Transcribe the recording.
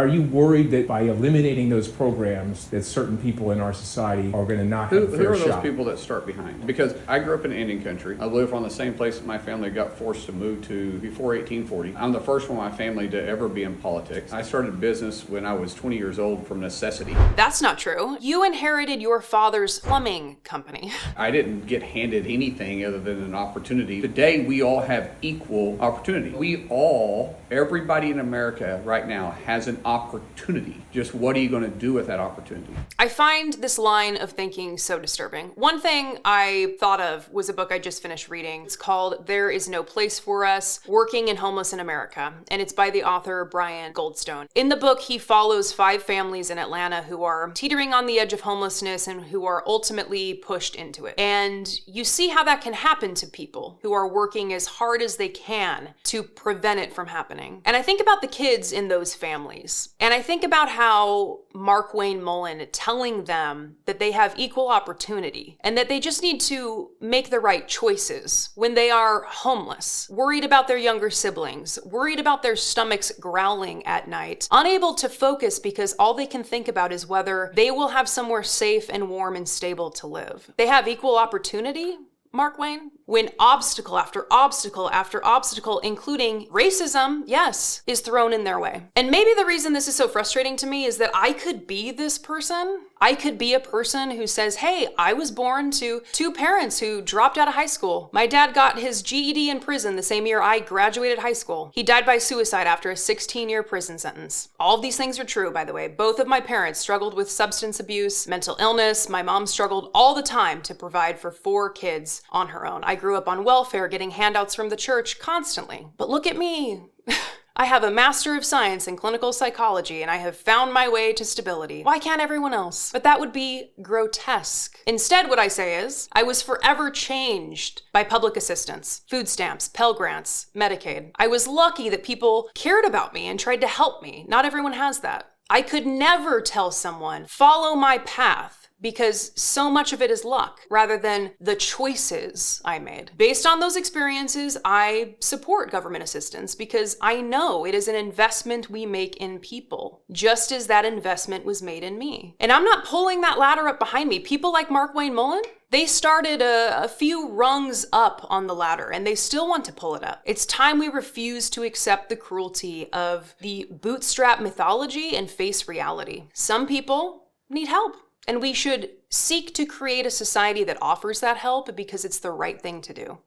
Are you worried that by eliminating those programs that certain people in our society are going to not have a fair Who are shot? those people that start behind? Because I grew up in Indian country. I live on the same place that my family got forced to move to before 1840. I'm the first one in my family to ever be in politics. I started business when I was 20 years old from necessity. That's not true. You inherited your father's plumbing company. I didn't get handed anything other than an opportunity. Today, we all have equal opportunity. Everybody in America right now has an opportunity. Just what are you going to do with that opportunity? I find this line of thinking so disturbing. One thing I thought of was a book I just finished reading. It's called There Is No Place for Us, Working and Homeless in America, and it's by the author Brian Goldstone. In the book, he follows 5 families in Atlanta who are teetering on the edge of homelessness and who are ultimately pushed into it. And you see how that can happen to people who are working as hard as they can to prevent it from happening. And I think about the kids in those families, and I think about how Markwayne Mullin telling them that they have equal opportunity and that they just need to make the right choices when they are homeless, worried about their younger siblings, worried about their stomachs growling at night, unable to focus because all they can think about is whether they will have somewhere safe and warm and stable to live. They have equal opportunity, Markwayne, when obstacle after obstacle after obstacle, including racism, yes, is thrown in their way. And maybe the reason this is so frustrating to me is that I could be this person. I could be a person who says, hey, I was born to 2 parents who dropped out of high school. My dad got his GED in prison the same year I graduated high school. He died by suicide after a 16-year prison sentence. All of these things are true, by the way. Both of my parents struggled with substance abuse, mental illness. My mom struggled all the time to provide for 4 kids on her own. I grew up on welfare, getting handouts from the church constantly. But look at me. I have a Master of Science in Clinical Psychology, and I have found my way to stability. Why can't everyone else? But that would be grotesque. Instead, what I say is, I was forever changed by public assistance, food stamps, Pell Grants, Medicaid. I was lucky that people cared about me and tried to help me. Not everyone has that. I could never tell someone, follow my path, because so much of it is luck rather than the choices I made. Based on those experiences, I support government assistance because I know it is an investment we make in people, just as that investment was made in me. And I'm not pulling that ladder up behind me. People like Markwayne Mullin, they started a few rungs up on the ladder and they still want to pull it up. It's time we refuse to accept the cruelty of the bootstrap mythology and face reality. Some people need help. And we should seek to create a society that offers that help because it's the right thing to do.